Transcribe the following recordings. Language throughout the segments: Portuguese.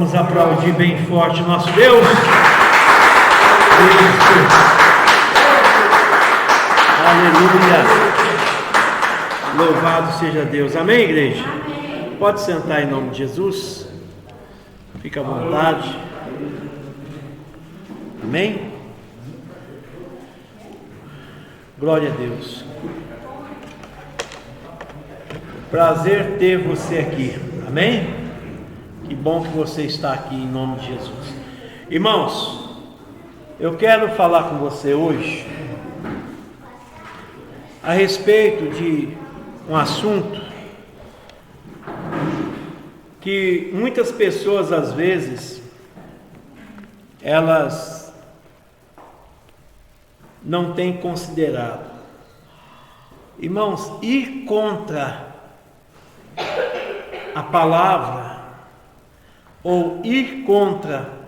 Vamos aplaudir bem forte nosso Deus. Aleluia. Louvado seja Deus. Amém, igreja? Amém. Pode sentar em nome de Jesus. Fica à vontade. Amém? Glória a Deus. Prazer ter você aqui. Amém? Que bom que você está aqui em nome de Jesus. Irmãos, eu quero falar com você hoje a respeito de um assunto que muitas pessoas às vezes elas não têm considerado. Irmãos, ir contra a palavra ou ir contra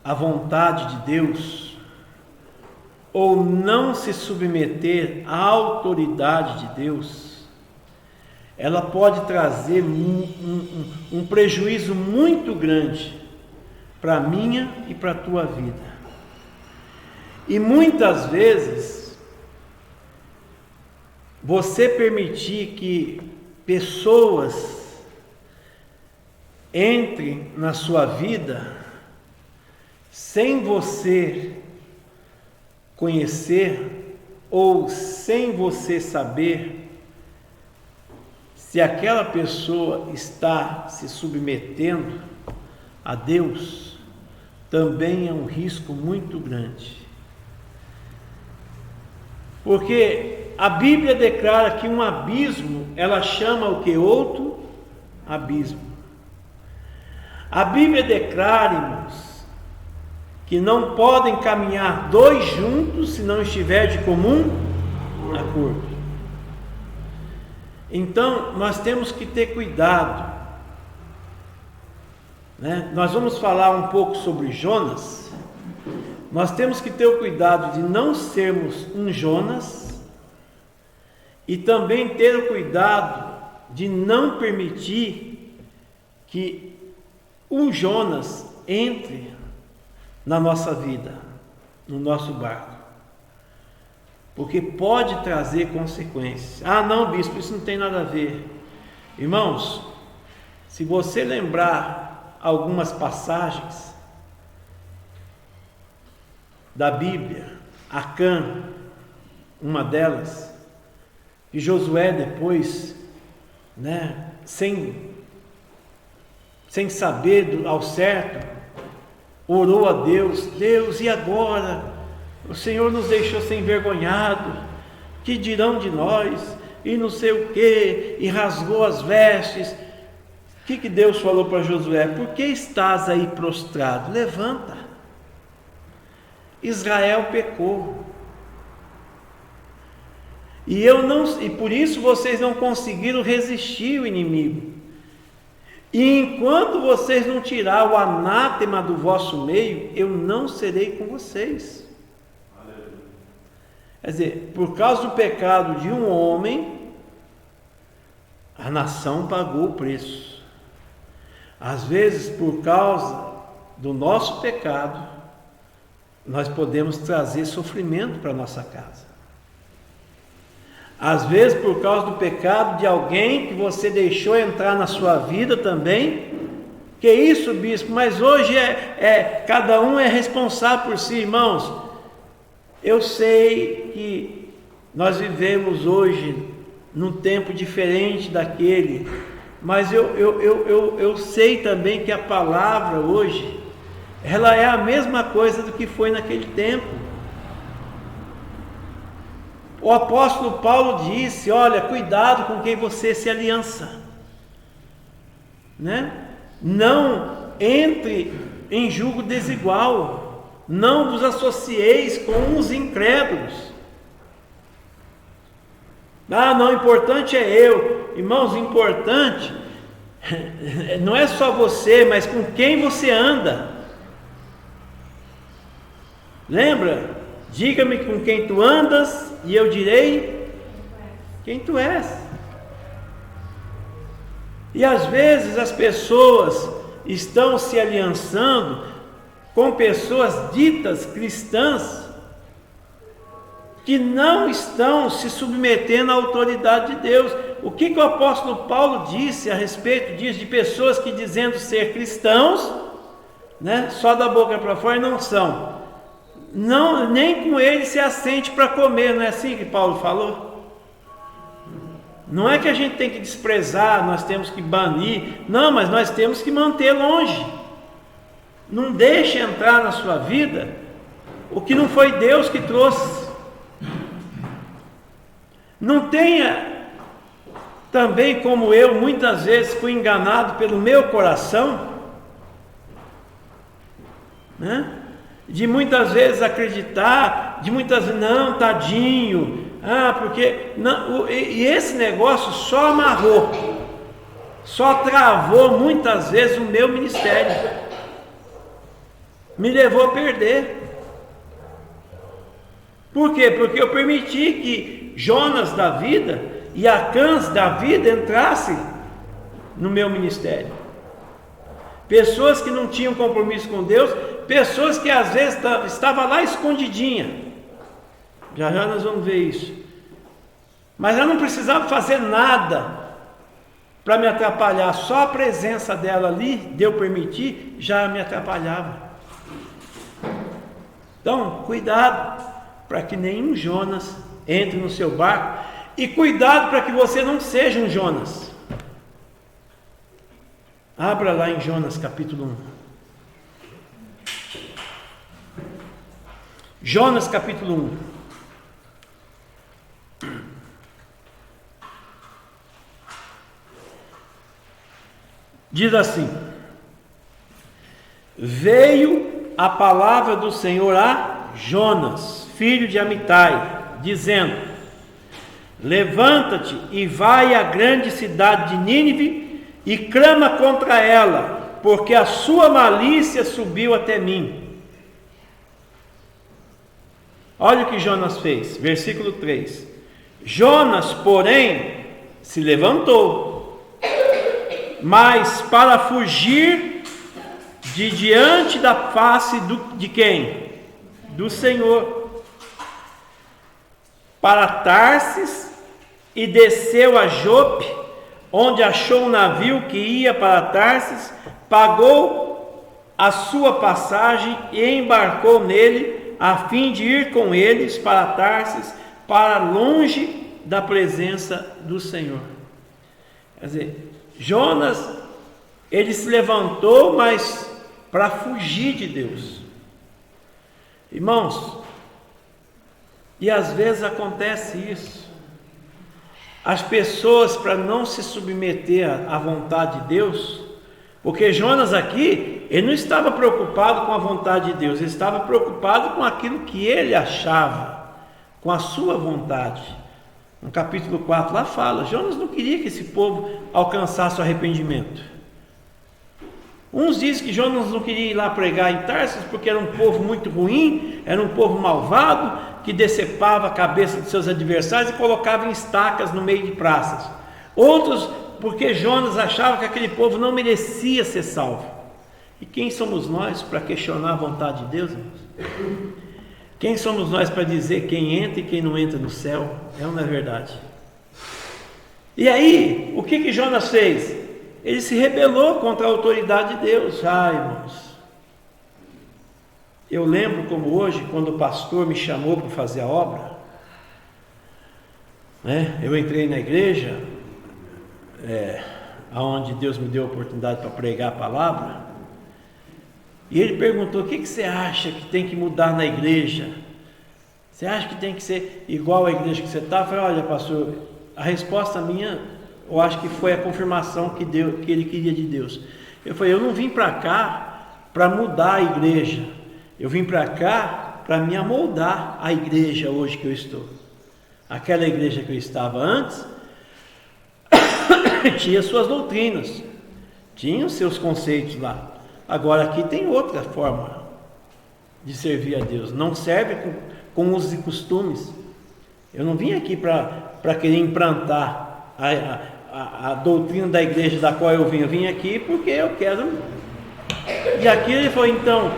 a vontade de Deus, ou não se submeter à autoridade de Deus, ela pode trazer um prejuízo muito grande para a minha e para a tua vida. E muitas vezes, você permitir que pessoas entre na sua vida sem você conhecer ou sem você saber se aquela pessoa está se submetendo a Deus, também é um risco muito grande. Porque a Bíblia declara que um abismo, ela chama o que? Outro abismo. A Bíblia declara, irmãos, que não podem caminhar dois juntos se não estiver de comum acordo. Então, nós temos que ter cuidado, né? Nós vamos falar um pouco sobre Jonas. Nós temos que ter o cuidado de não sermos um Jonas e também ter o cuidado de não permitir que um Jonas entre na nossa vida, no nosso barco, porque pode trazer consequências. Ah, não, bispo, isso não tem nada a ver. Irmãos, se você lembrar algumas passagens da Bíblia, Acã, uma delas, e Josué depois, sem saber ao certo, orou a Deus: Deus, e agora? O Senhor nos deixou ser envergonhado, que dirão de nós? E não sei o que, e rasgou as vestes. O que Deus falou para Josué? Por que estás aí prostrado? Levanta. Israel pecou. E por isso vocês não conseguiram resistir o inimigo. E enquanto vocês não tirar o anátema do vosso meio, eu não serei com vocês. Quer dizer, por causa do pecado de um homem, a nação pagou o preço. Às vezes, por causa do nosso pecado, nós podemos trazer sofrimento para a nossa casa. Às vezes, por causa do pecado de alguém que você deixou entrar na sua vida também. Que isso, bispo? Mas hoje cada um é responsável por si, irmãos. Eu sei que nós vivemos hoje num tempo diferente daquele, mas eu sei também que a palavra hoje, ela é a mesma coisa do que foi naquele tempo. O apóstolo Paulo disse: olha, cuidado com quem você se aliança, Não entre em julgo desigual, não vos associeis com os incrédulos. Ah, não, o importante é eu. Irmãos, o importante não é só você, mas com quem você anda. Lembra? Diga-me com quem tu andas e eu direi quem tu és. E às vezes as pessoas estão se aliançando com pessoas ditas cristãs que não estão se submetendo à autoridade de Deus. O que o apóstolo Paulo disse a respeito disso, de pessoas que dizendo ser cristãos, né, só da boca para fora não são, não, nem com ele se assente para comer, não é assim que Paulo falou? Não é que a gente tem que desprezar, nós temos que banir, não, mas nós temos que manter longe. Não deixe entrar na sua vida o que não foi Deus que trouxe. Não tenha também, como eu muitas vezes fui enganado pelo meu coração, né? De muitas vezes acreditar, de muitas vezes, não, tadinho, porque não, e esse negócio só amarrou, só travou muitas vezes o meu ministério, me levou a perder. Por quê? Porque eu permiti que Jonas da vida e Acãs da vida entrassem no meu ministério. Pessoas que não tinham compromisso com Deus, pessoas que às vezes estavam lá escondidinha. Já nós vamos ver isso. Mas ela não precisava fazer nada para me atrapalhar, só a presença dela ali, de eu permitir, já me atrapalhava. Então, cuidado para que nenhum Jonas entre no seu barco, e cuidado para que você não seja um Jonas. Abra lá em Jonas capítulo 1. Jonas capítulo 1. Diz assim: veio a palavra do Senhor a Jonas, filho de Amitai, dizendo: levanta-te e vai à grande cidade de Nínive e clama contra ela, porque a sua malícia subiu até mim. Olha o que Jonas fez, versículo 3. Jonas, porém, se levantou, mas para fugir de diante da face de quem? Do Senhor, para Tarsis, e desceu a Jope, onde achou um navio que ia para Tarsis, pagou a sua passagem e embarcou nele, a fim de ir com eles para Tarsis, para longe da presença do Senhor. Quer dizer, Jonas, ele se levantou, mas para fugir de Deus. Irmãos, e às vezes acontece isso. As pessoas, para não se submeter à vontade de Deus, porque Jonas aqui, ele não estava preocupado com a vontade de Deus, ele estava preocupado com aquilo que ele achava, com a sua vontade. No capítulo 4 lá fala, Jonas não queria que esse povo alcançasse o arrependimento. Uns dizem que Jonas não queria ir lá pregar em Tarsis porque era um povo muito ruim, era um povo malvado, que decepava a cabeça de seus adversários e colocava em estacas no meio de praças. Outros porque Jonas achava que aquele povo não merecia ser salvo. E quem somos nós para questionar a vontade de Deus, irmãos? Quem somos nós para dizer quem entra e quem não entra no céu? É ou não é verdade? E aí, o que Jonas fez? Ele se rebelou contra a autoridade de Deus. Irmãos, eu lembro como hoje, quando o pastor me chamou para fazer a obra, né? Eu entrei na igreja, onde Deus me deu a oportunidade para pregar a palavra, e ele perguntou: o que você acha que tem que mudar na igreja? Você acha que tem que ser igual à igreja que você está? Eu falei: olha, pastor, a resposta minha, eu acho que foi a confirmação que ele queria de Deus. Eu falei: eu não vim para cá para mudar a igreja, eu vim para cá para me amoldar à igreja hoje que eu estou. Aquela igreja que eu estava antes tinha suas doutrinas, tinha os seus conceitos lá. Agora aqui tem outra forma de servir a Deus, não serve com usos e costumes. Eu não vim aqui para querer implantar a doutrina da igreja da qual eu vim aqui porque eu quero E aqui ele falou, então,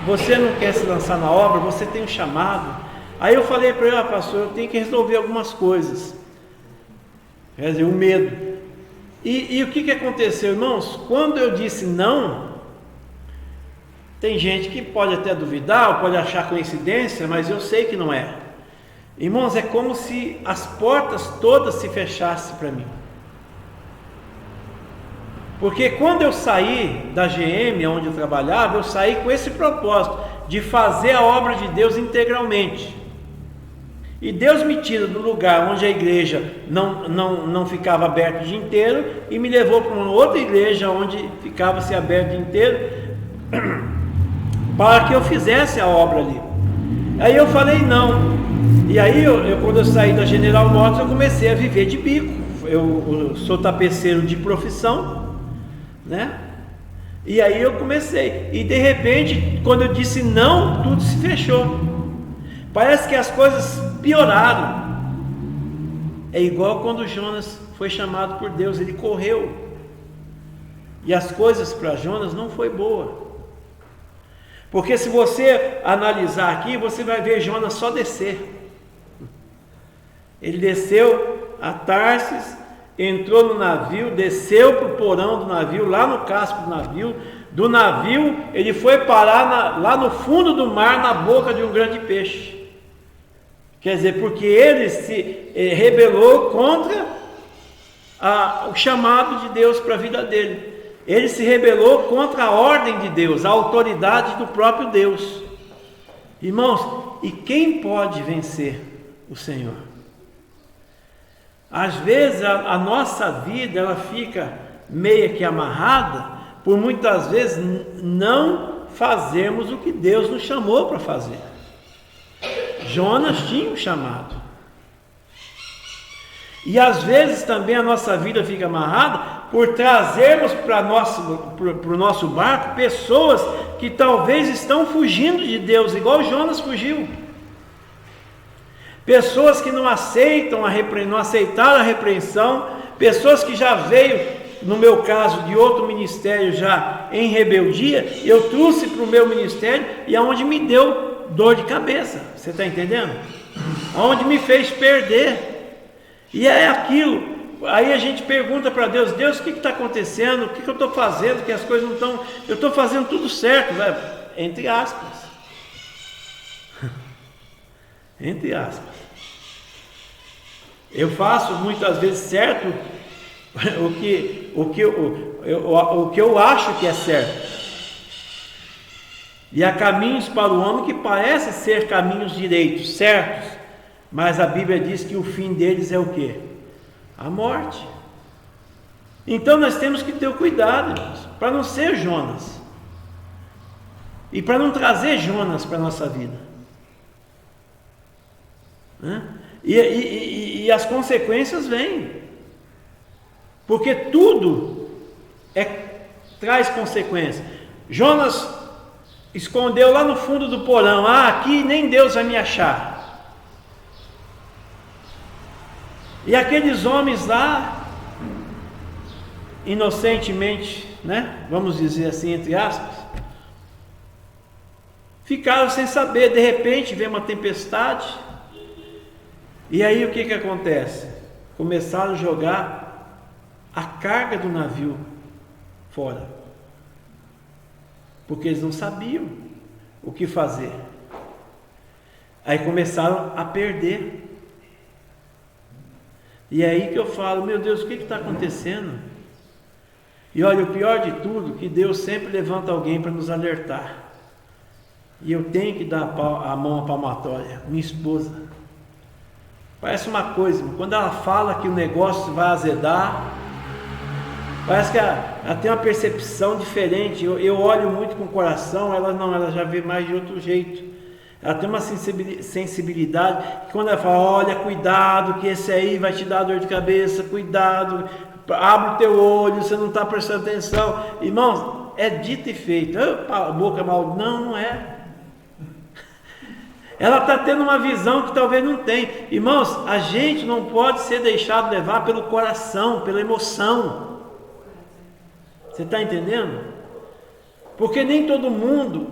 você não quer se lançar na obra, você tem um chamado. Aí eu falei para ele, pastor, eu tenho que resolver algumas coisas. Quer dizer, o medo. E o que aconteceu, irmãos? Quando eu disse não, tem gente que pode até duvidar, ou pode achar coincidência, mas eu sei que não é. Irmãos, é como se as portas todas se fechassem para mim. Porque quando eu saí da GM, onde eu trabalhava, eu saí com esse propósito, de fazer a obra de Deus integralmente. E Deus me tira do lugar onde a igreja não ficava aberta o dia inteiro e me levou para uma outra igreja onde ficava-se aberto o dia inteiro, para que eu fizesse a obra ali. Aí eu falei não. E aí quando eu saí da General Motors, eu comecei a viver de bico. Eu sou tapeceiro de profissão, né? E aí eu comecei. E de repente, quando eu disse não, tudo se fechou. Parece que as coisas pioraram. É igual quando Jonas foi chamado por Deus, ele correu. E as coisas para Jonas não foi boa. Porque se você analisar aqui, você vai ver Jonas só descer. Ele desceu a Tarsis, entrou no navio, desceu para o porão do navio, lá no casco do navio. Do navio, ele foi parar lá no fundo do mar, na boca de um grande peixe. Quer dizer, porque ele se rebelou contra o chamado de Deus para a vida dele. Ele se rebelou contra a ordem de Deus, a autoridade do próprio Deus. Irmãos, e quem pode vencer o Senhor? Às vezes a nossa vida ela fica meio que amarrada por muitas vezes não fazermos o que Deus nos chamou para fazer. Jonas tinha um chamado. E às vezes também a nossa vida fica amarrada por trazermos para o nosso barco pessoas que talvez estão fugindo de Deus, igual Jonas fugiu. Pessoas que não aceitaram a repreensão, pessoas que já veio, no meu caso, de outro ministério já em rebeldia, eu trouxe para o meu ministério e aonde me deu dor de cabeça, você está entendendo? Onde me fez perder. E é aquilo. Aí a gente pergunta para Deus, Deus, o que está acontecendo? O que eu estou fazendo? Que as coisas não estão. Eu estou fazendo tudo certo, velho. Entre aspas. Entre aspas. Eu faço muitas vezes certo o que eu acho que é certo. E há caminhos para o homem que parecem ser caminhos direitos, certos, mas a Bíblia diz que o fim deles é o quê? A morte. Então nós temos que ter o cuidado, irmãos, para não ser Jonas, e para não trazer Jonas para a nossa vida, né? E as consequências vêm, porque tudo traz consequências. Jonas escondeu lá no fundo do porão. Aqui nem Deus vai me achar. E aqueles homens lá, inocentemente, né? Vamos dizer assim, entre aspas, ficaram sem saber. De repente vem uma tempestade. E aí o que acontece? Começaram a jogar a carga do navio fora. Porque eles não sabiam o que fazer. Aí começaram a perder. E é aí que eu falo, meu Deus, o que está acontecendo? E olha, o pior de tudo, que Deus sempre levanta alguém para nos alertar. E eu tenho que dar a mão à palmatória, minha esposa. Parece uma coisa, quando ela fala que o negócio vai azedar, parece que ela tem uma percepção diferente. Eu olho muito com o coração, ela já vê mais de outro jeito. Ela tem uma sensibilidade que quando ela fala, olha, cuidado, que esse aí vai te dar dor de cabeça, cuidado, abre o teu olho, você não está prestando atenção. Irmãos, é dito e feito. Boca mal, não é. Ela está tendo uma visão que talvez não tenha. Irmãos, a gente não pode ser deixado levar pelo coração, pela emoção. Você está entendendo? Porque nem todo mundo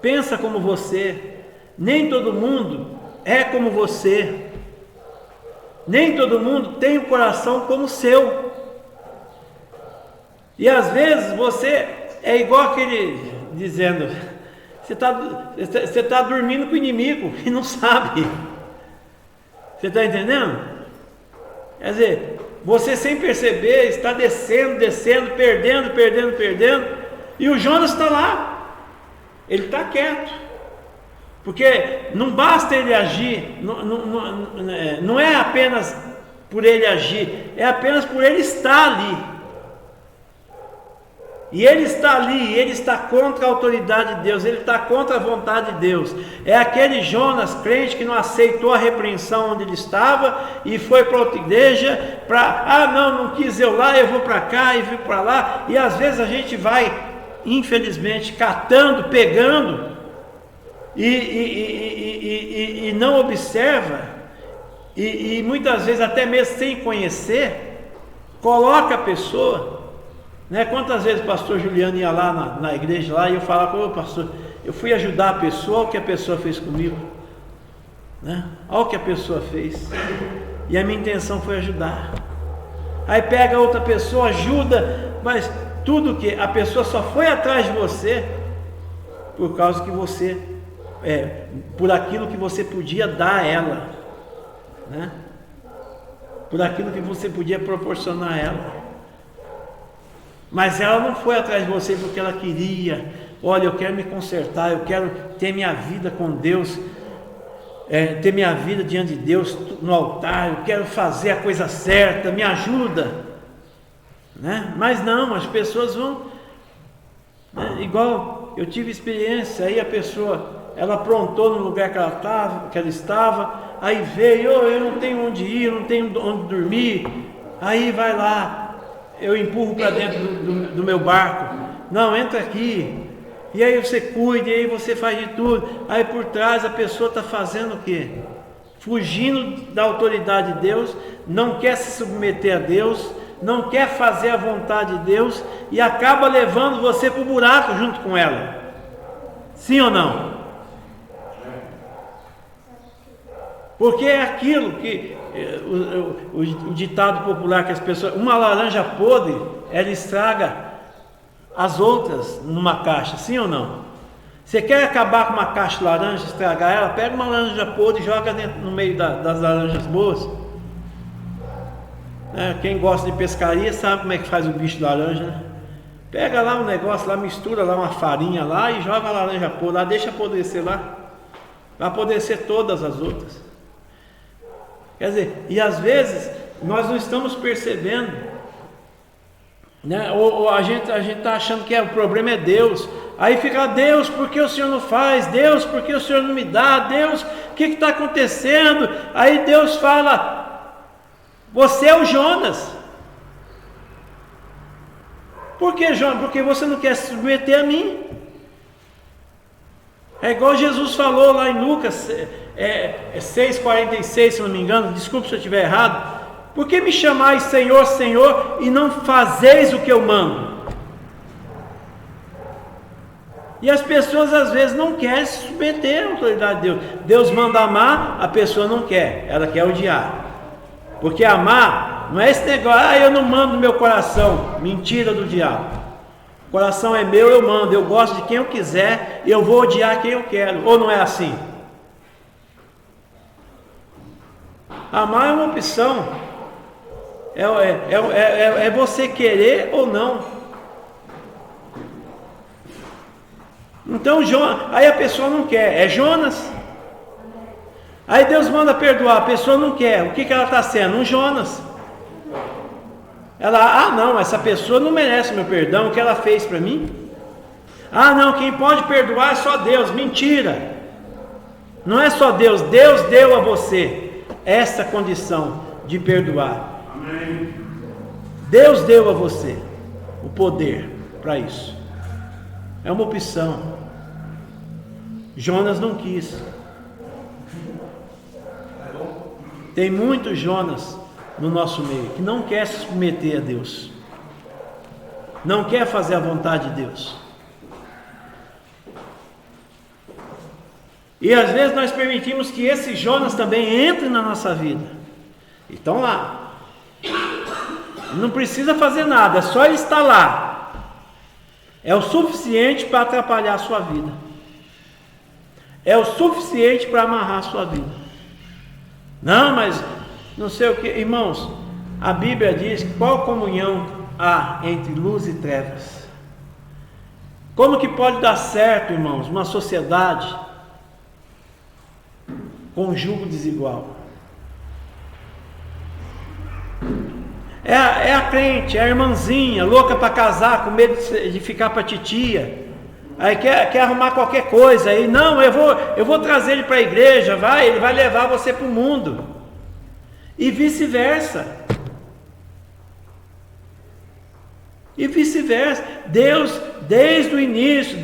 pensa como você, nem todo mundo é como você, nem todo mundo tem um coração como o seu. E às vezes você é igual aquele dizendo, você está dormindo com o inimigo e não sabe. Você está entendendo? Quer dizer, você sem perceber está descendo, perdendo, e o Jonas está lá, ele está quieto, porque não basta ele agir, não é apenas por ele agir, é apenas por ele estar ali. E ele está ali, ele está contra a autoridade de Deus, ele está contra a vontade de Deus. É aquele Jonas crente que não aceitou a repreensão onde ele estava e foi para outra igreja, não quis eu lá, eu vou para cá e vou para lá. E às vezes a gente vai, infelizmente, catando, pegando e não observa, e muitas vezes até mesmo sem conhecer, coloca a pessoa. Quantas vezes o pastor Juliano ia lá na igreja lá, e eu falava, ô pastor, eu fui ajudar a pessoa, olha o que a pessoa fez comigo, olha o que a pessoa fez, e a minha intenção foi ajudar. Aí pega outra pessoa, ajuda, mas tudo que a pessoa só foi atrás de você por causa que você, por aquilo que você podia dar a ela, por aquilo que você podia proporcionar a ela. Mas ela não foi atrás de você porque ela queria, olha, eu quero me consertar, eu quero ter minha vida com Deus, ter minha vida diante de Deus no altar, eu quero fazer a coisa certa, me ajuda, Mas não, as pessoas vão, igual eu tive experiência, aí a pessoa, ela aprontou no lugar que ela estava, aí veio, eu não tenho onde ir, eu não tenho onde dormir, aí vai lá, eu empurro para dentro do meu barco, não, entra aqui, e aí você cuida, e aí você faz de tudo, aí por trás a pessoa está fazendo o quê? Fugindo da autoridade de Deus, não quer se submeter a Deus, não quer fazer a vontade de Deus, e acaba levando você para o buraco junto com ela, sim ou não? Porque é aquilo que o ditado popular que as pessoas, uma laranja podre, ela estraga as outras numa caixa, sim ou não? Você quer acabar com uma caixa de laranja, estragar ela, pega uma laranja podre e joga no meio das laranjas boas. Quem gosta de pescaria sabe como é que faz o bicho de laranja, Pega lá um negócio lá, mistura lá uma farinha lá e joga a laranja podre lá, deixa apodrecer lá, vai apodrecer todas as outras. Quer dizer, e às vezes nós não estamos percebendo, ou a gente está achando que o problema é Deus, aí fica, Deus, por que o Senhor não faz? Deus, por que o Senhor não me dá? Deus, o que está acontecendo? Aí Deus fala, você é o Jonas. Por que, Jonas? Porque você não quer se submeter a mim. É igual Jesus falou lá em Lucas 6,46, se não me engano, desculpe se eu estiver errado. Por que me chamais Senhor, Senhor, e não fazeis o que eu mando? E as pessoas às vezes não querem se submeter à autoridade de Deus. Deus manda amar, a pessoa não quer, ela quer odiar. Porque amar não é esse negócio, eu não mando no meu coração, mentira do diabo. O coração é meu, eu mando, eu gosto de quem eu quiser, eu vou odiar quem eu quero, ou não é assim? Amar é uma opção, é você querer ou não. Então, aí a pessoa não quer, é Jonas. Aí Deus manda perdoar, a pessoa não quer, o que ela está sendo? Um Jonas. Ela, não, essa pessoa não merece meu perdão, o que ela fez para mim? Não, quem pode perdoar é só Deus. Mentira, não é só Deus, Deus deu a você essa condição de perdoar. Amém. Deus deu a você o poder para isso, é uma opção. Jonas não quis. Tem muitos Jonas no nosso meio que não quer se submeter a Deus, não quer fazer a vontade de Deus. E às vezes nós permitimos que esse Jonas também entre na nossa vida. Então lá. Não precisa fazer nada, é só ele estar lá. É o suficiente para atrapalhar a sua vida. É o suficiente para amarrar a sua vida. Não, mas não sei o que. Irmãos, a Bíblia diz que qual comunhão há entre luz e trevas? Como que pode dar certo, irmãos, uma sociedade com um jugo desigual? É a crente, é a irmãzinha, louca para casar, com medo de ficar para titia. Aí quer arrumar qualquer coisa. Aí, não, eu vou trazer ele para a igreja, ele vai levar você para o mundo. E vice-versa. E vice-versa. Deus, desde o início,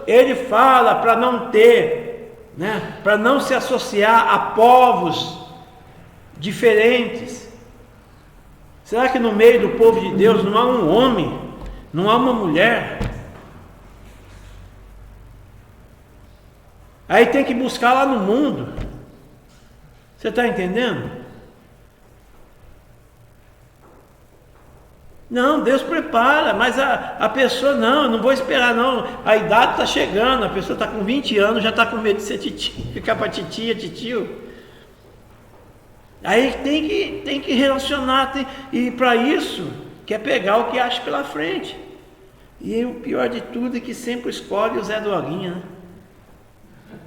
Ele fala para não ter, para não se associar a povos diferentes. Será que no meio do povo de Deus não há um homem, não há uma mulher? Aí tem que buscar lá no mundo. Você está entendendo? Não, Deus prepara, mas a pessoa não vou esperar não, a idade está chegando, a pessoa está com 20 anos, já está com medo de ser titio, ficar para titia, titio. Aí tem que relacionar, e para isso quer pegar o que acha pela frente. E o pior de tudo é que sempre escolhe o Zé Droguinha,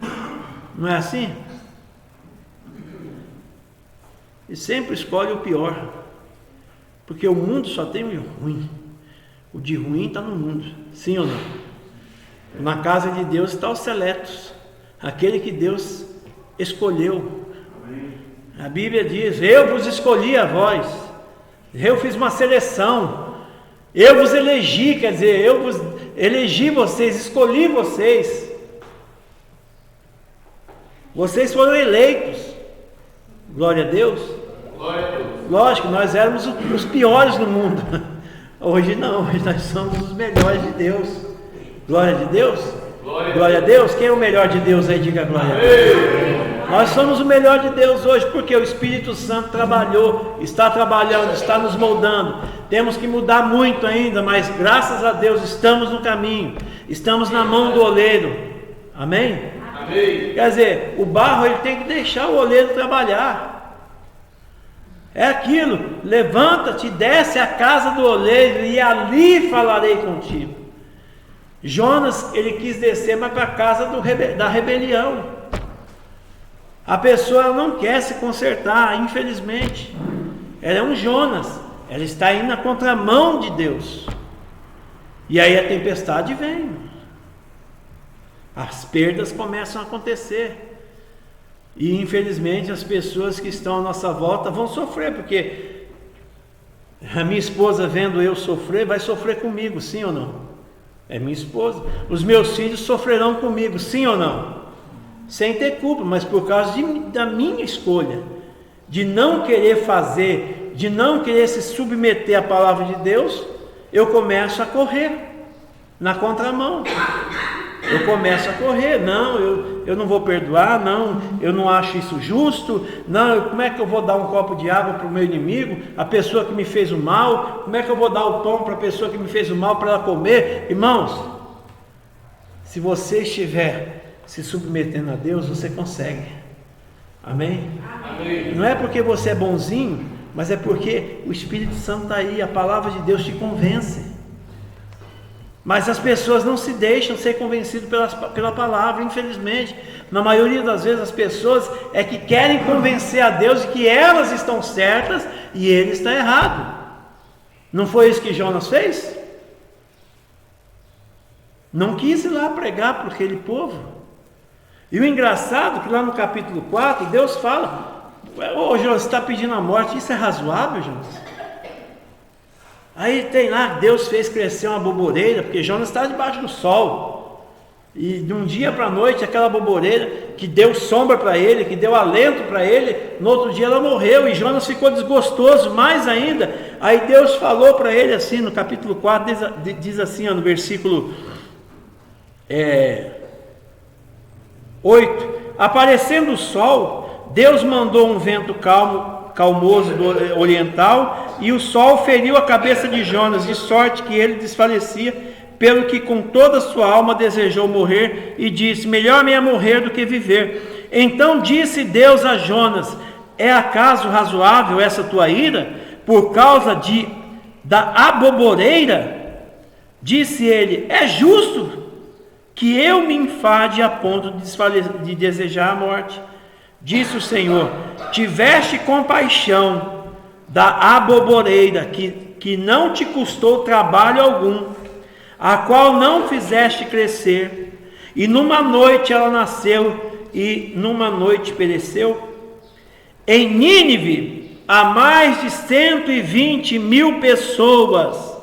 né? Não é assim? E sempre escolhe o pior. Porque o mundo só tem o ruim. O de ruim está no mundo. Sim ou não? Na casa de Deus está os seletos. Aquele que Deus escolheu. A Bíblia diz: eu vos escolhi a vós. Eu fiz uma seleção. Eu vos elegi, quer dizer, eu vos elegi vocês, escolhi vocês. Vocês foram eleitos. Glória a Deus. Glória a Deus. Lógico, nós éramos os piores do mundo. Hoje não, hoje nós somos os melhores de Deus. Glória a Deus. Glória a Deus. Quem é o melhor de Deus aí? Diga glória a Deus. Nós somos o melhor de Deus hoje, porque o Espírito Santo trabalhou, está trabalhando, está nos moldando. Temos que mudar muito ainda, mas graças a Deus estamos no caminho, estamos na mão do oleiro. Amém? Amém. Quer dizer, o barro ele tem que deixar o oleiro trabalhar. É aquilo, levanta-te, desce à casa do oleiro e ali falarei contigo. Jonas, ele quis descer, mas para a casa da rebelião. A pessoa não quer se consertar, infelizmente. Ela é um Jonas, ela está indo na contramão de Deus. E aí a tempestade vem. As perdas começam a acontecer. E infelizmente as pessoas que estão à nossa volta vão sofrer, porque a minha esposa vendo eu sofrer, vai sofrer comigo, sim ou não? É minha esposa. Os meus filhos sofrerão comigo, sim ou não? Sem ter culpa, mas por causa da minha escolha, de não querer fazer, de não querer se submeter à palavra de Deus, eu começo a correr na contramão. Eu começo a correr, não, eu não vou perdoar, não, eu não acho isso justo, não, como é que eu vou dar um copo de água para o meu inimigo, a pessoa que me fez o mal, como é que eu vou dar o pão para a pessoa que me fez o mal para ela comer? Irmãos, se você estiver se submetendo a Deus, você consegue, amém? Amém. Não é porque você é bonzinho, mas é porque o Espírito Santo está aí, a palavra de Deus te convence. Mas as pessoas não se deixam ser convencidas pela palavra, infelizmente. Na maioria das vezes as pessoas é que querem convencer a Deus de que elas estão certas e ele está errado. Não foi isso que Jonas fez? Não quis ir lá pregar para aquele povo. E o engraçado é que lá no capítulo 4, Deus fala: ô Jonas, você está pedindo a morte, isso é razoável, Jonas? Aí tem lá, Deus fez crescer uma boboreira, porque Jonas está debaixo do sol, e de um dia para a noite, aquela boboreira que deu sombra para ele, que deu alento para ele, no outro dia ela morreu, e Jonas ficou desgostoso mais ainda. Aí Deus falou para ele assim, no capítulo 4, diz assim, no versículo 8: aparecendo o sol, Deus mandou um vento calmoso do oriental, e o sol feriu a cabeça de Jonas, de sorte que ele desfalecia, pelo que com toda a sua alma desejou morrer, e disse: melhor me é morrer do que viver. Então disse Deus a Jonas: é acaso razoável essa tua ira, por causa da aboboreira? Disse ele: é justo que eu me enfade a ponto de desejar a morte. Disse o Senhor: tiveste compaixão da aboboreira, que não te custou trabalho algum, a qual não fizeste crescer, e numa noite ela nasceu, e numa noite pereceu. Em Nínive há mais de 120.000 pessoas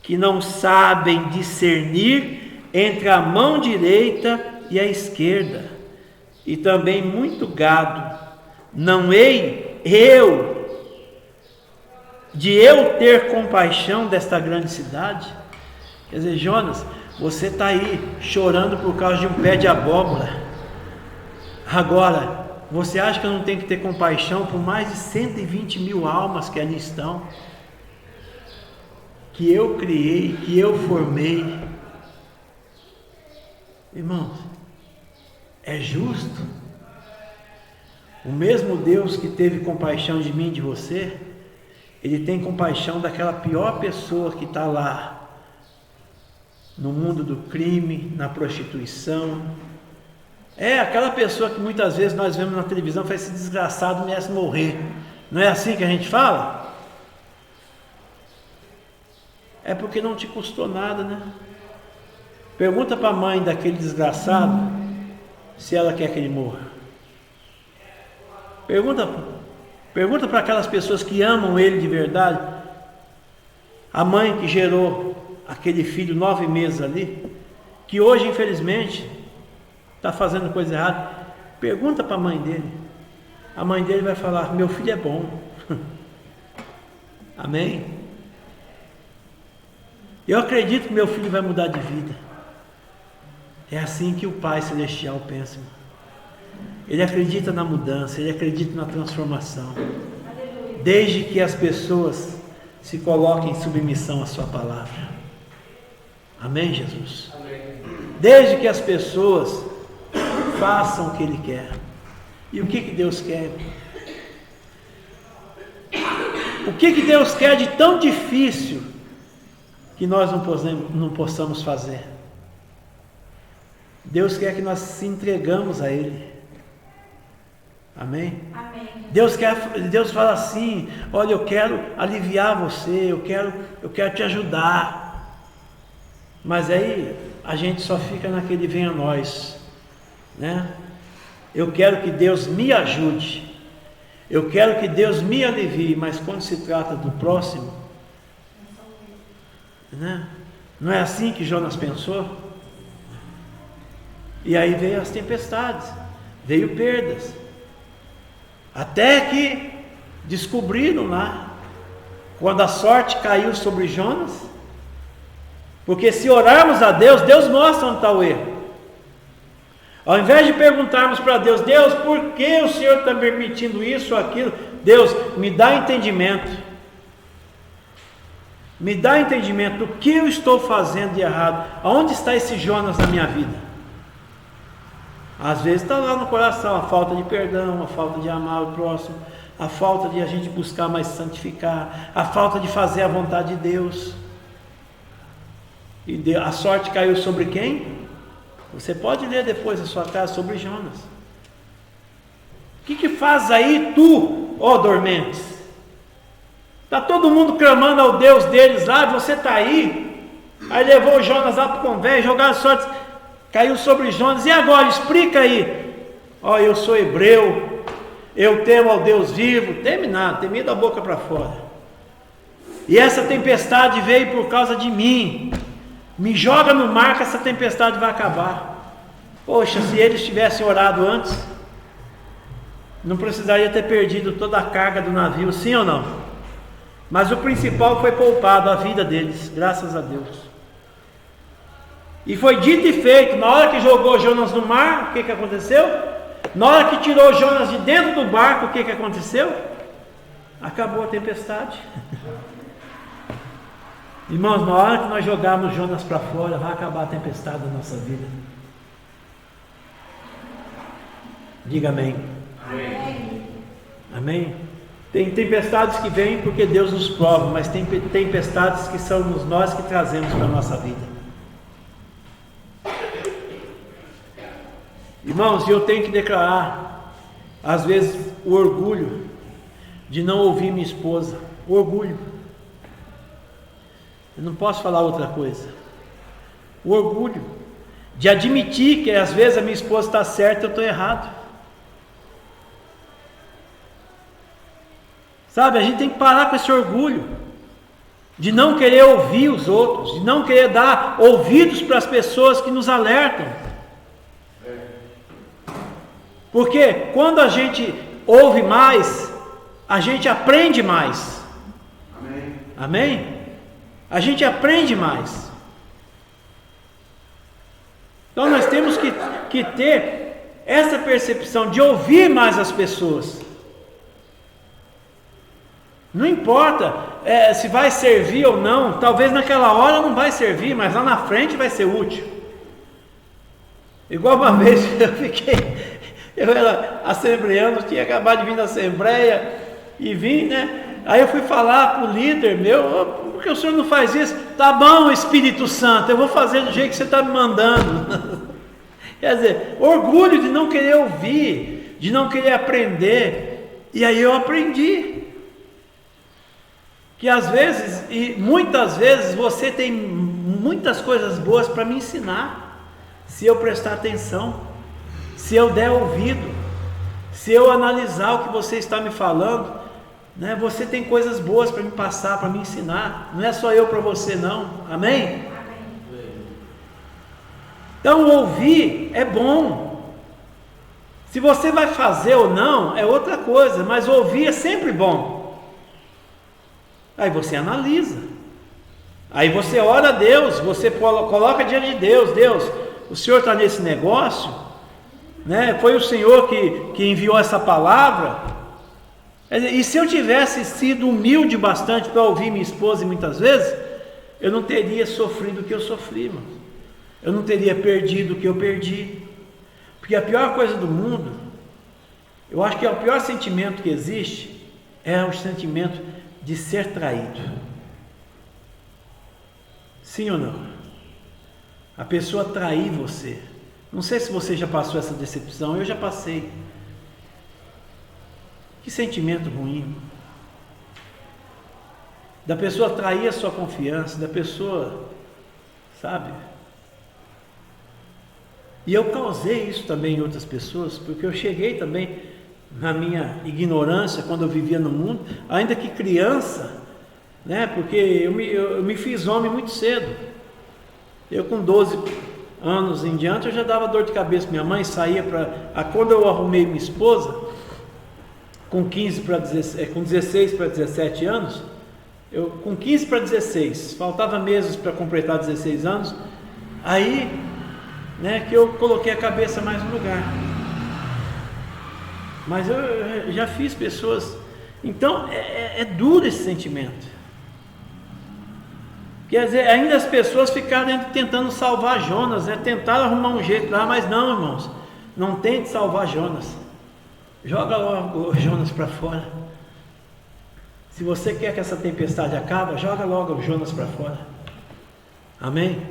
que não sabem discernir entre a mão direita e a esquerda, e também muito gado. Não hei de eu ter compaixão desta grande cidade? Quer dizer, Jonas, você está aí chorando por causa de um pé de abóbora. Agora, você acha que eu não tenho que ter compaixão por mais de 120.000 almas que ali estão? Que eu criei, que eu formei. Irmãos, é justo? O mesmo Deus que teve compaixão de mim e de você, Ele tem compaixão daquela pior pessoa que está lá, no mundo do crime, na prostituição. É aquela pessoa que muitas vezes nós vemos na televisão, faz esse desgraçado merece morrer. Não é assim que a gente fala? É porque não te custou nada, né? Pergunta para a mãe daquele desgraçado se ela quer que ele morra. Pergunta para aquelas pessoas que amam ele de verdade. A mãe que gerou aquele filho 9 meses ali, que hoje infelizmente está fazendo coisa errada. Pergunta para a mãe dele. A mãe dele vai falar: meu filho é bom. Amém? Eu acredito que meu filho vai mudar de vida. É assim que o Pai Celestial pensa. Ele acredita na mudança, ele acredita na transformação. Desde que as pessoas se coloquem em submissão à sua palavra. Amém, Jesus? Amém. Desde que as pessoas façam o que Ele quer. E o que Deus quer? O que Deus quer de tão difícil que nós não possamos fazer? Deus quer que nós se entregamos a Ele. Amém? Amém. Deus fala assim: olha, eu quero aliviar você, eu quero te ajudar. Mas aí a gente só fica naquele venha a nós, né? Eu quero que Deus me ajude, eu quero que Deus me alivie, mas quando se trata do próximo, né? Não é assim que Jonas pensou? E aí veio as tempestades, veio perdas, até que descobriram lá, quando a sorte caiu sobre Jonas. Porque se orarmos a Deus, Deus mostra onde está o erro. Ao invés de perguntarmos para Deus: Deus, por que o Senhor está permitindo isso ou aquilo? Deus, me dá entendimento. Me dá entendimento do que eu estou fazendo de errado. Aonde está esse Jonas na minha vida? Às vezes está lá no coração a falta de perdão, a falta de amar o próximo, a falta de a gente buscar mais santificar, a falta de fazer a vontade de Deus. E a sorte caiu sobre quem? Você pode ler depois na sua casa sobre Jonas. O que faz aí tu, ó dormentes? Está todo mundo clamando ao Deus deles lá, você está aí. Aí levou Jonas lá para o convés, jogaram sorte, caiu sobre Jonas. E agora, explica aí. Ó, eu sou hebreu, eu temo ao Deus vivo. Teme nada, temi da boca para fora. E essa tempestade veio por causa de mim. Me joga no mar que essa tempestade vai acabar. Poxa, se eles tivessem orado antes, não precisaria ter perdido toda a carga do navio, sim ou não? Mas o principal foi poupado, a vida deles, graças a Deus. E foi dito e feito. Na hora que jogou Jonas no mar, o que aconteceu? Na hora que tirou Jonas de dentro do barco, o que aconteceu? Acabou a tempestade. Irmãos, na hora que nós jogarmos Jonas para fora, vai acabar a tempestade da nossa vida. Diga amém. Amém. Amém? Tem tempestades que vêm porque Deus nos prova, mas tem tempestades que somos nós que trazemos para a nossa vida. Irmãos, eu tenho que declarar, às vezes, o orgulho de não ouvir minha esposa. O orgulho. Eu não posso falar outra coisa. O orgulho de admitir que às vezes a minha esposa está certa e eu estou errado. Sabe, a gente tem que parar com esse orgulho de não querer ouvir os outros, de não querer dar ouvidos para as pessoas que nos alertam. Porque quando a gente ouve mais, a gente aprende mais. Amém. Amém? A gente aprende mais. Então nós temos que ter essa percepção de ouvir mais as pessoas. Não importa se vai servir ou não, talvez naquela hora não vai servir, mas lá na frente vai ser útil. Igual uma vez eu era assembleano, tinha acabado de vir da assembleia e vim, né? Aí eu fui falar para o líder meu, por que o senhor não faz isso? Tá bom, Espírito Santo, eu vou fazer do jeito que você está me mandando. Quer dizer, orgulho de não querer ouvir, de não querer aprender. E aí eu aprendi que às vezes, e muitas vezes, você tem muitas coisas boas para me ensinar, se eu prestar atenção, se eu der ouvido, se eu analisar o que você está me falando, né? Você tem coisas boas para me passar, para me ensinar, não é só eu para você não, amém? Então ouvir é bom, se você vai fazer ou não é outra coisa, mas ouvir é sempre bom. Aí você analisa, aí você ora a Deus, você coloca diante de Deus, Deus, o Senhor está nesse negócio, né? Foi o Senhor que enviou essa palavra, e se eu tivesse sido humilde bastante para ouvir minha esposa muitas vezes, eu não teria sofrido o que eu sofri, irmão. Eu não teria perdido o que eu perdi, porque a pior coisa do mundo, eu acho que é o pior sentimento que existe, é o sentimento de ser traído. Sim ou não? A pessoa trair você. Não sei se você já passou essa decepção, eu já passei. Que sentimento ruim. Da pessoa trair a sua confiança, da pessoa, sabe? E eu causei isso também em outras pessoas, porque eu cheguei também na minha ignorância, quando eu vivia no mundo, ainda que criança, né? Porque eu me fiz homem muito cedo. Eu com 12 anos em diante, eu já dava dor de cabeça. Minha mãe saía para... Quando eu arrumei minha esposa, com 16 para 17 anos, com 15 para 16, faltava meses para completar 16 anos, aí, né, que eu coloquei a cabeça mais no lugar. Mas eu já fiz pessoas, então é duro esse sentimento. Quer dizer, ainda as pessoas ficaram tentando salvar Jonas, né? Tentaram arrumar um jeito lá, mas não, irmãos, não tente salvar Jonas. Joga logo o Jonas para fora. Se você quer que essa tempestade acabe, joga logo o Jonas para fora. Amém?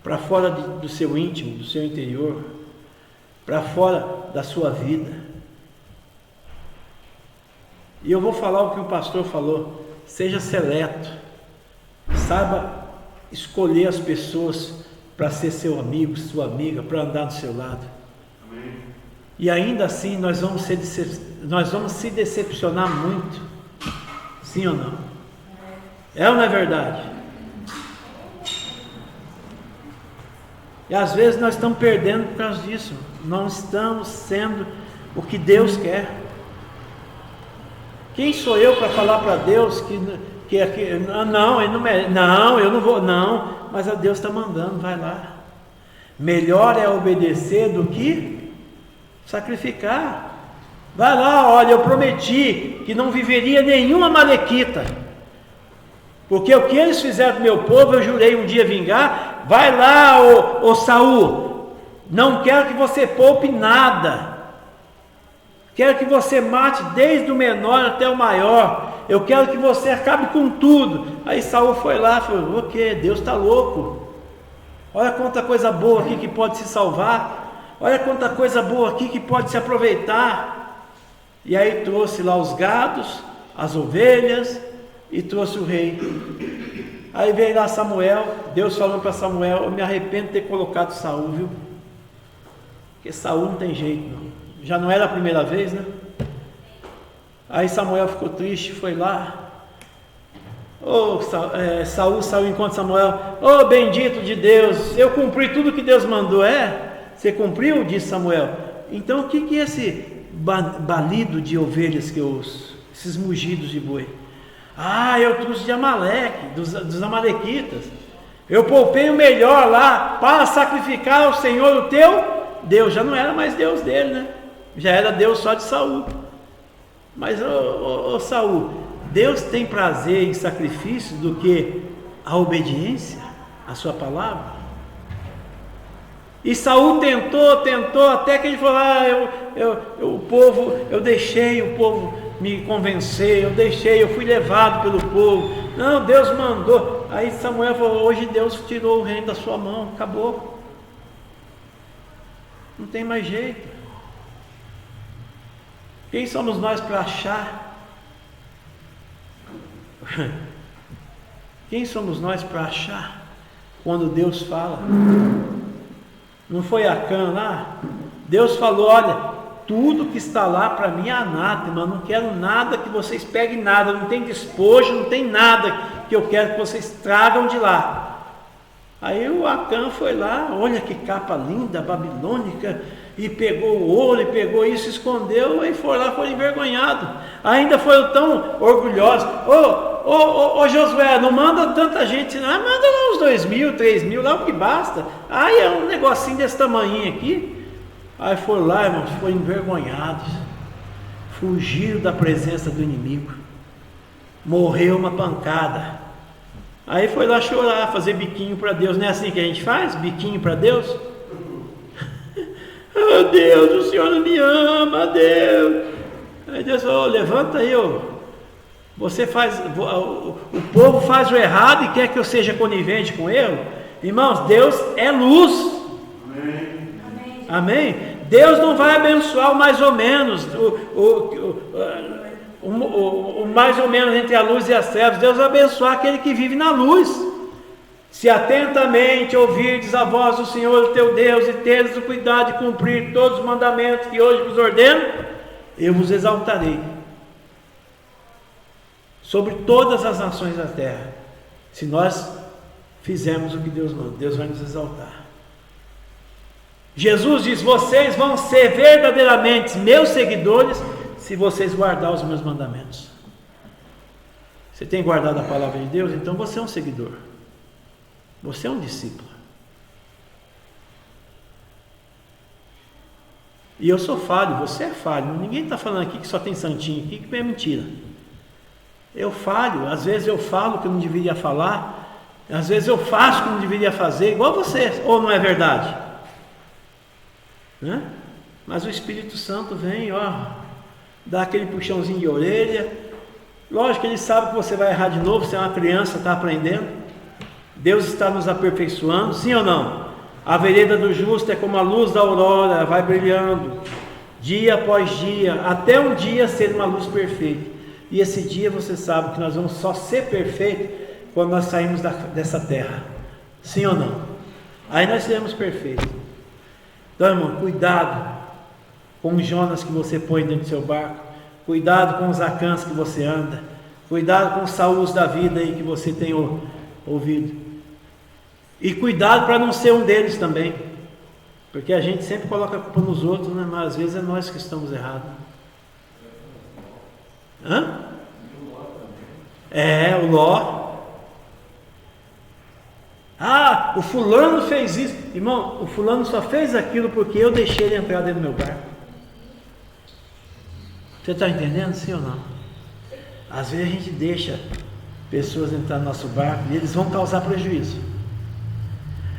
Para fora do seu íntimo, do seu interior, para fora da sua vida. E eu vou falar o que o pastor falou: seja seleto, saiba escolher as pessoas para ser seu amigo, sua amiga, para andar do seu lado. Amém. E ainda assim nós vamos se decepcionar muito. Sim ou não? É ou não é verdade? E às vezes nós estamos perdendo por causa disso. Não estamos sendo o que Deus quer. Quem sou eu para falar para Deus que não, ele não merece, não, eu não vou, não, mas a Deus está mandando, vai lá. Melhor é obedecer do que Sacrificar. Vai lá, olha, eu prometi que não viveria nenhuma amalequita, porque o que eles fizeram do meu povo, eu jurei um dia vingar. Vai lá, ô Saul, não quero que você poupe nada, quero que você mate desde o menor até o maior, eu quero que você acabe com tudo. Aí Saul foi lá e falou: o que? Deus está louco, olha quanta coisa boa aqui que pode se salvar, olha quanta coisa boa aqui que pode se aproveitar. E aí trouxe lá os gados, as ovelhas, e trouxe o rei. Aí veio lá Samuel, Deus falando para Samuel: eu me arrependo de ter colocado Saul, viu? Porque Saul não tem jeito não. Já não era a primeira vez, né? Aí Samuel ficou triste, foi lá. Saul saiu enquanto Samuel: bendito de Deus, eu cumpri tudo que Deus mandou. Você cumpriu? Disse Samuel. Então o que é esse balido de ovelhas que eu ouço? Esses mugidos de boi? Eu trouxe de Amaleque, dos amalequitas. Eu poupei o melhor lá para sacrificar ao Senhor o teu Deus. Já não era mais Deus dele, né? Já era Deus só de Saul. Mas Saul, Deus tem prazer em sacrifício do que a obediência à sua palavra? E Saul tentou, até que ele falou: eu deixei o povo me convencer, eu fui levado pelo povo. Não, Deus mandou. Aí Samuel falou: hoje Deus tirou o reino da sua mão, acabou. Não tem mais jeito. Quem somos nós para achar? Quem somos nós para achar quando Deus fala? Não foi Acã lá? Deus falou: olha, tudo que está lá para mim é anátema, eu não quero nada que vocês peguem nada, não tem despojo, não tem nada que eu quero que vocês tragam de lá. Aí o Acã foi lá, olha que capa linda, babilônica, e pegou o ouro, e pegou isso, escondeu, e foi lá, foi envergonhado. Ainda foram tão orgulhosos: Josué, não manda tanta gente, não, manda lá uns 2.000, 3.000, lá o que basta. Aí é um negocinho desse tamanho aqui. Aí foram lá, irmãos, foram envergonhados, fugiram da presença do inimigo, morreu uma pancada. Aí foi lá chorar, fazer biquinho para Deus. Não é assim que a gente faz? Biquinho para Deus? Deus, o Senhor não me ama, Deus. Aí Deus falou: levanta aí, você faz, o povo faz o errado e quer que eu seja conivente com ele. Irmãos, Deus é luz. Amém. Amém? Deus não vai abençoar o mais ou menos, o mais ou menos entre a luz e as trevas. Deus vai abençoar aquele que vive na luz. Se atentamente ouvirdes a voz do Senhor teu Deus e teres o cuidado de cumprir todos os mandamentos que hoje vos ordeno, eu vos exaltarei sobre todas as nações da terra. Se nós fizermos o que Deus manda, Deus vai nos exaltar. Jesus diz: vocês vão ser verdadeiramente meus seguidores se vocês guardarem os meus mandamentos. Você tem guardado a palavra de Deus? Então você é um seguidor, você é um discípulo. E eu sou falho, você é falho. Ninguém está falando aqui que só tem santinho aqui, que é mentira. Eu falho, às vezes eu falo que eu não deveria falar, às vezes eu faço que não deveria fazer, igual você, ou não é verdade? Né? Mas o Espírito Santo vem, dá aquele puxãozinho de orelha. Lógico que ele sabe que você vai errar de novo, você é uma criança, está aprendendo. Deus está nos aperfeiçoando, sim ou não? A vereda do justo é como a luz da aurora, vai brilhando, dia após dia, até um dia ser uma luz perfeita. E esse dia você sabe que nós vamos só ser perfeitos quando nós saímos dessa terra, sim ou não? Aí nós seremos perfeitos. Então, irmão, cuidado com os Jonas que você põe dentro do seu barco, cuidado com os Acãs que você anda, cuidado com os Saúls da vida aí que você tem ouvido, e cuidado para não ser um deles também, porque a gente sempre coloca a culpa nos outros, né? Mas às vezes é nós que estamos errados. O Ló. O fulano fez isso. Irmão, o fulano só fez aquilo porque eu deixei ele entrar dentro do meu barco. Você está entendendo, sim ou não? Às vezes a gente deixa pessoas entrar no nosso barco e eles vão causar prejuízo.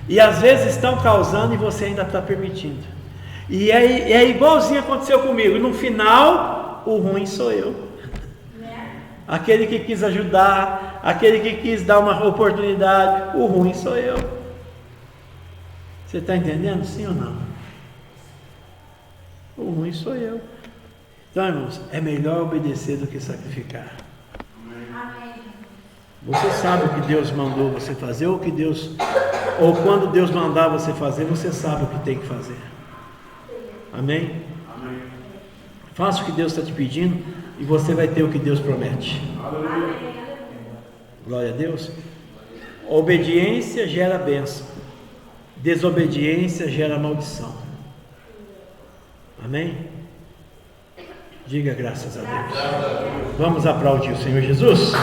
E às vezes estão causando e você ainda está permitindo. E é igualzinho aconteceu comigo. E no final, o ruim sou eu. Aquele que quis ajudar, aquele que quis dar uma oportunidade, o ruim sou eu. Você está entendendo, sim ou não? O ruim sou eu. Então, irmãos, é melhor obedecer do que sacrificar. Amém. Você sabe o que Deus mandou você fazer, ou quando Deus mandar você fazer, você sabe o que tem que fazer. Amém? Amém. Faça o que Deus está te pedindo e você vai ter o que Deus promete. Glória a Deus. Obediência gera bênção, desobediência gera maldição. Amém? Diga graças a Deus. Vamos aplaudir o Senhor Jesus.